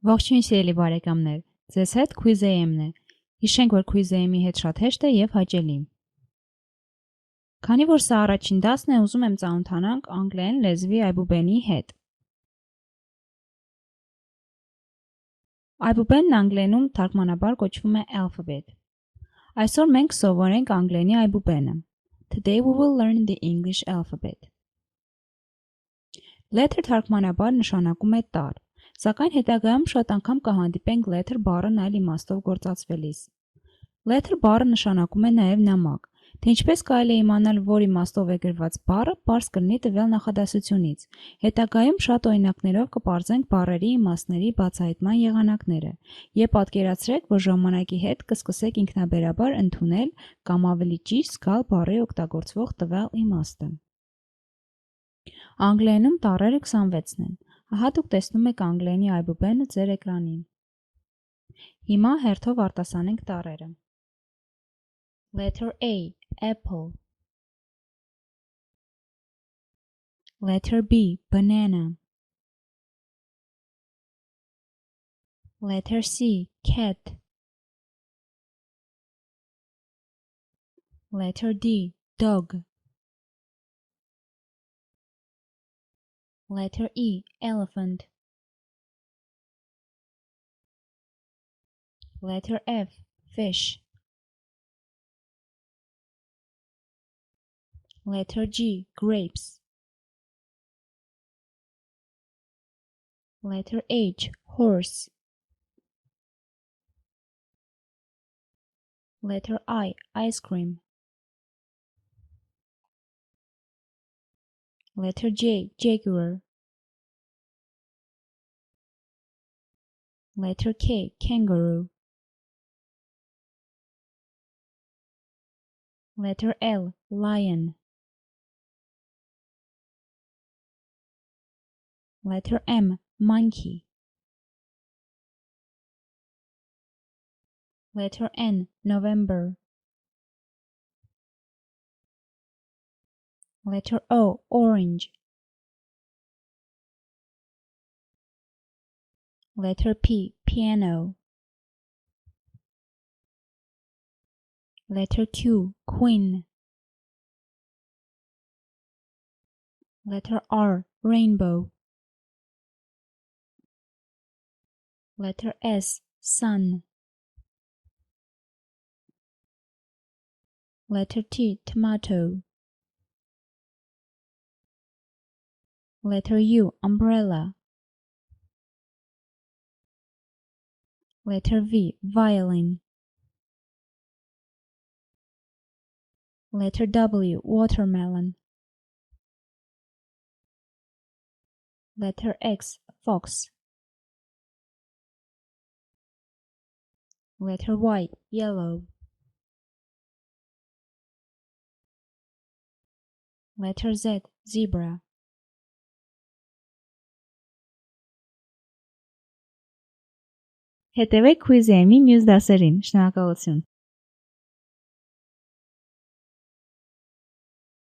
Ողջույն սիրելի բարեկամներ, ձեզ հետ Quiz-AM-ն է։ Հիշենք, որ Quiz-AM-ի հետ շատ հեշտ է եւ հաճելի։ Քանի որ սա առաջին դասն է, ուզում եմ ծանոթանանք անգլերեն լեզվի այբուբենի հետ։ Այբուբենն անգլերենում թարգմանաբար կոչվում է alphabet։ Այսօր մենք սովորենք անգլերենի այբուբենը։ Today we will learn the English alphabet. Letter թարգմանաբար նշանակում է տար, սակայն հետագայում շատ անգամ կհանդիպենք letter բառն այլ իմաստով գործածվելիս։ Letter բառը նշանակում է նաև նամակ, թե ինչպես կարելի է իմանալ, որ իմաստով է գրված բառը, պարզ կլինի տվյալ նախադասությունից։ Հետագայում շատ օրինակներով կպարզենք բառերի իմաստների բացահայտման եղանակները, եւ պատկերացրեք, որ ժամանակի հետ կսկսեք ինքնաբերաբար ընդունել կամ ավելի ճիշտ զգալ բառի օգտագործվող տվյալ իմաստը։ Անգլերենում տառերը 26-ն են։ Ահա դուք տեսնում եք անգլերենի այբուբենը ձեր էկրանին։ Հիմա հերթով արտասանենք տառերը։ Letter A, apple. Letter B, banana. Letter C, cat. Letter D, dog. Letter E, elephant. Letter F, fish. Letter G, grapes. Letter H, horse. Letter I, ice cream. Letter J, jaguar. Letter K, kangaroo. Letter L, lion. Letter M, monkey. Letter N, November. Letter O, orange. Letter P, piano. Letter Q, queen. Letter R, rainbow. Letter S, sun. Letter T, tomato. Letter U, umbrella. Letter V, violin. Letter W, watermelon. Letter X, fox. Letter Y, yellow. Letter Z, zebra. Հետևեք Quiz-AM-ի մյուս դասերին։ Շնորհակալություն։